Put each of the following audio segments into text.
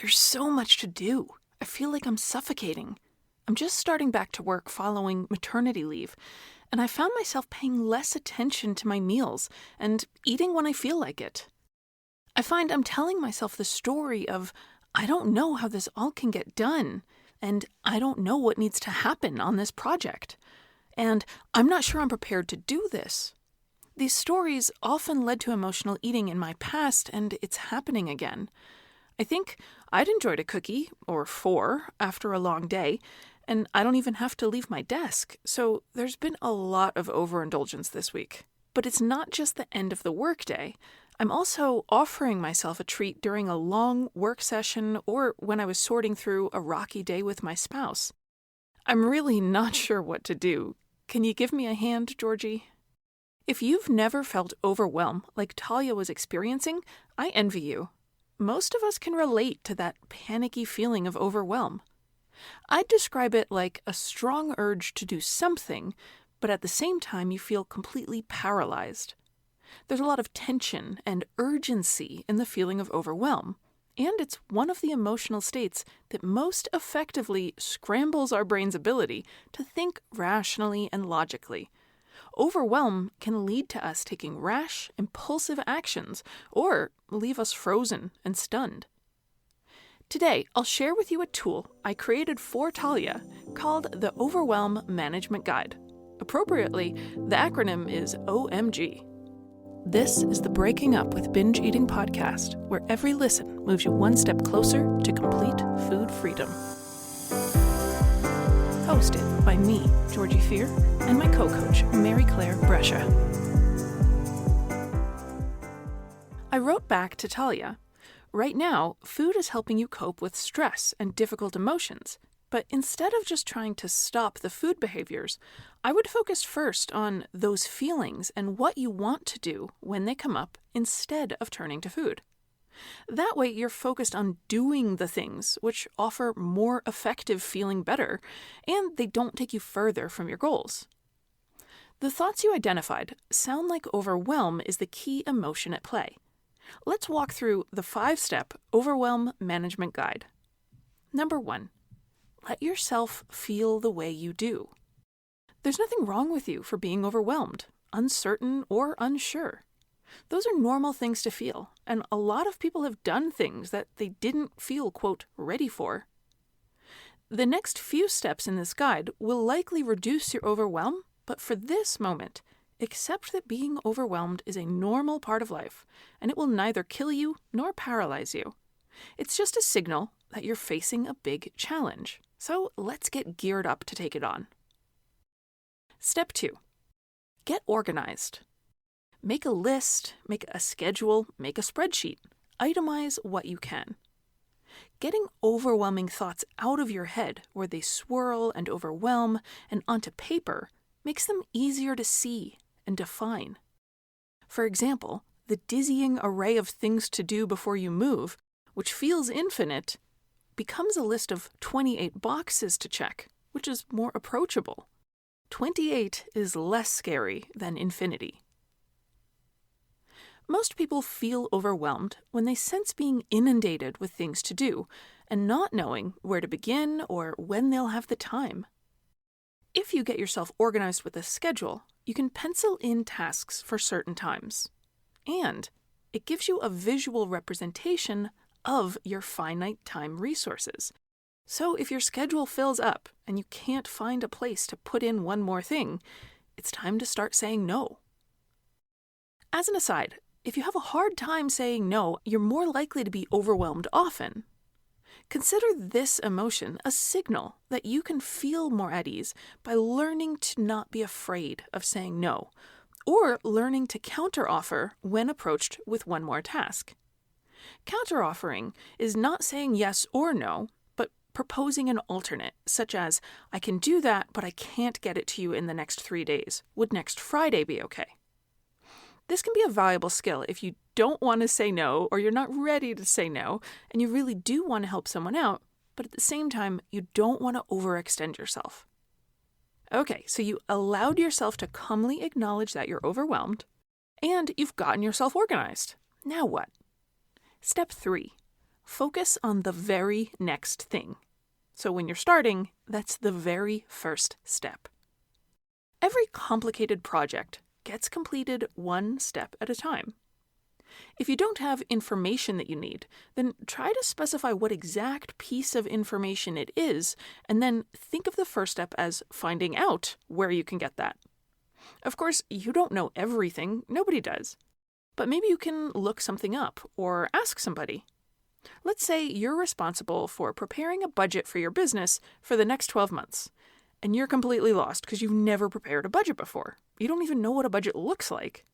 There's so much to do. I feel like I'm suffocating. I'm just starting back to work following maternity leave, and I found myself paying less attention to my meals and eating when I feel like it. I find I'm telling myself the story of, I don't know how this all can get done, and I don't know what needs to happen on this project, and I'm not sure I'm prepared to do this. These stories often led to emotional eating in my past, and it's happening again. I think I'd enjoyed a cookie, or 4, after a long day, and I don't even have to leave my desk, so there's been a lot of overindulgence this week. But it's not just the end of the workday. I'm also offering myself a treat during a long work session or when I was sorting through a rocky day with my spouse. I'm really not sure what to do. Can you give me a hand, Georgie? If you've never felt overwhelm like Talia was experiencing, I envy you. Most of us can relate to that panicky feeling of overwhelm. I'd describe it like a strong urge to do something, but at the same time you feel completely paralyzed. There's a lot of tension and urgency in the feeling of overwhelm, and it's one of the emotional states that most effectively scrambles our brain's ability to think rationally and logically. Overwhelm can lead to us taking rash, impulsive actions, or leave us frozen and stunned. Today, I'll share with you a tool I created for Talia called the Overwhelm Management Guide. Appropriately, the acronym is OMG. This is the Breaking Up with Binge Eating podcast, where every listen moves you one step closer to complete food freedom. Hosted by me, Georgie Fear, and my co-coach, Mary Claire Brescia. I wrote back to Talia, right now, food is helping you cope with stress and difficult emotions, but instead of just trying to stop the food behaviors, I would focus first on those feelings and what you want to do when they come up instead of turning to food. That way, you're focused on doing the things which offer more effective feeling better, and they don't take you further from your goals. The thoughts you identified sound like overwhelm is the key emotion at play. Let's walk through the 5-step Overwhelm Management Guide. Number 1, let yourself feel the way you do. There's nothing wrong with you for being overwhelmed, uncertain, or unsure. Those are normal things to feel, and a lot of people have done things that they didn't feel, quote, ready for. The next few steps in this guide will likely reduce your overwhelm, but for this moment, accept that being overwhelmed is a normal part of life, and it will neither kill you nor paralyze you. It's just a signal that you're facing a big challenge, so let's get geared up to take it on. Step 2, get organized. Make a list, make a schedule, make a spreadsheet. Itemize what you can. Getting overwhelming thoughts out of your head where they swirl and overwhelm and onto paper makes them easier to see and define. For example, the dizzying array of things to do before you move, which feels infinite, becomes a list of 28 boxes to check, which is more approachable. 28 is less scary than infinity. Most people feel overwhelmed when they sense being inundated with things to do and not knowing where to begin or when they'll have the time. If you get yourself organized with a schedule, you can pencil in tasks for certain times. And it gives you a visual representation of your finite time resources. So if your schedule fills up and you can't find a place to put in one more thing, it's time to start saying no. As an aside, if you have a hard time saying no, you're more likely to be overwhelmed often. Consider this emotion a signal that you can feel more at ease by learning to not be afraid of saying no, or learning to counteroffer when approached with one more task. Counteroffering is not saying yes or no, but proposing an alternate, such as, I can do that, but I can't get it to you in the next 3 days. Would next Friday be okay? This can be a valuable skill if you don't want to say no or you're not ready to say no and you really do want to help someone out, but at the same time, you don't want to overextend yourself. Okay, so you allowed yourself to calmly acknowledge that you're overwhelmed and you've gotten yourself organized. Now what? Step 3, Focus on the very next thing. So when you're starting, that's the very first step. Every complicated project gets completed one step at a time. If you don't have information that you need, then try to specify what exact piece of information it is, and then think of the first step as finding out where you can get that. Of course, you don't know everything, nobody does. But maybe you can look something up or ask somebody. Let's say you're responsible for preparing a budget for your business for the next 12 months, and you're completely lost because you've never prepared a budget before. You don't even know what a budget looks like.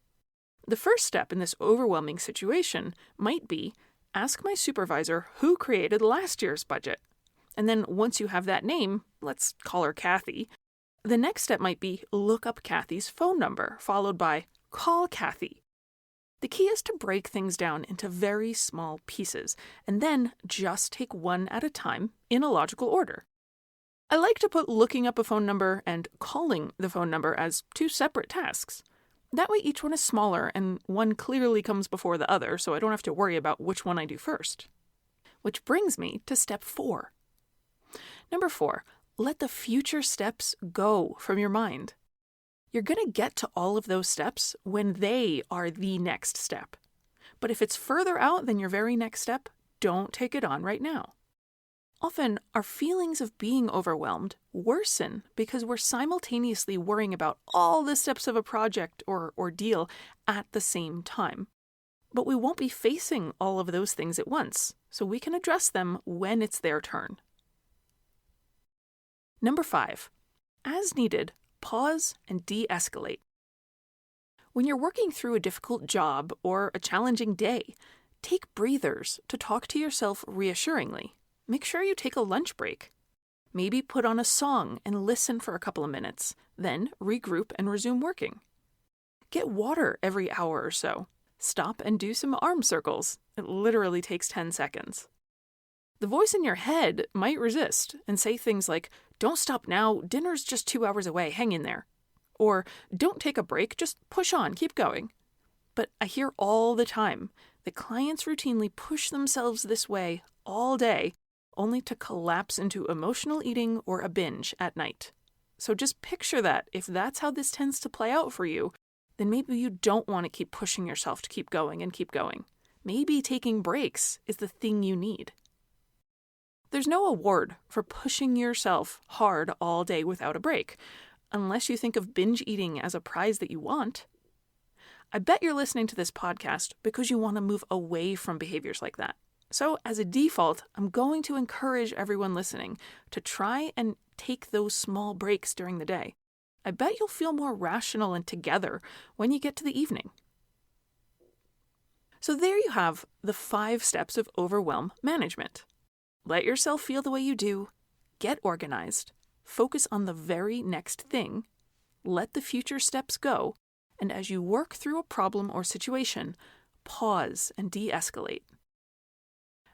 The first step in this overwhelming situation might be, ask my supervisor who created last year's budget. And then once you have that name, let's call her Kathy, the next step might be look up Kathy's phone number, followed by call Kathy. The key is to break things down into very small pieces, and then just take one at a time in a logical order. I like to put looking up a phone number and calling the phone number as two separate tasks. That way each one is smaller and one clearly comes before the other, so I don't have to worry about which one I do first. Which brings me to step 4. Number 4, let the future steps go from your mind. You're going to get to all of those steps when they are the next step. But if it's further out than your very next step, don't take it on right now. Often, our feelings of being overwhelmed worsen because we're simultaneously worrying about all the steps of a project or ordeal at the same time. But we won't be facing all of those things at once, so we can address them when it's their turn. Number 5, as needed, pause and de-escalate. When you're working through a difficult job or a challenging day, take breathers to talk to yourself reassuringly. Make sure you take a lunch break. Maybe put on a song and listen for a couple of minutes, then regroup and resume working. Get water every hour or so. Stop and do some arm circles. It literally takes 10 seconds. The voice in your head might resist and say things like, "Don't stop now, dinner's just 2 hours away, hang in there." Or, "Don't take a break, just push on, keep going." But I hear all the time that clients routinely push themselves this way all day, only to collapse into emotional eating or a binge at night. So just picture that. If that's how this tends to play out for you, then maybe you don't want to keep pushing yourself to keep going and keep going. Maybe taking breaks is the thing you need. There's no award for pushing yourself hard all day without a break, unless you think of binge eating as a prize that you want. I bet you're listening to this podcast because you want to move away from behaviors like that. So as a default, I'm going to encourage everyone listening to try and take those small breaks during the day. I bet you'll feel more rational and together when you get to the evening. So there you have the 5 steps of overwhelm management. Let yourself feel the way you do, get organized, focus on the very next thing, let the future steps go, and as you work through a problem or situation, pause and de-escalate.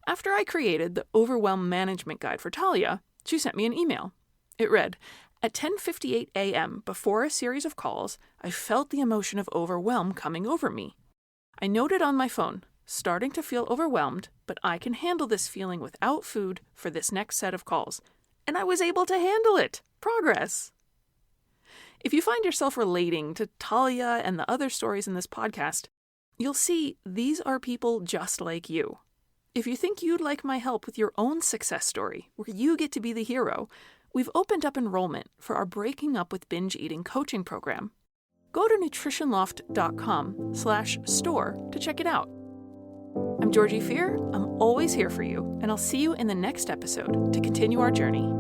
After I created the Overwhelm Management Guide for Talia, she sent me an email. It read, "At 10:58 a.m., before a series of calls, I felt the emotion of overwhelm coming over me. I noted on my phone, starting to feel overwhelmed, but I can handle this feeling without food for this next set of calls. And I was able to handle it. Progress." If you find yourself relating to Talia and the other stories in this podcast, you'll see these are people just like you. If you think you'd like my help with your own success story, where you get to be the hero, we've opened up enrollment for our Breaking Up with Binge Eating coaching program. Go to nutritionloft.com/store to check it out. I'm Georgie Fear. I'm always here for you, and I'll see you in the next episode to continue our journey.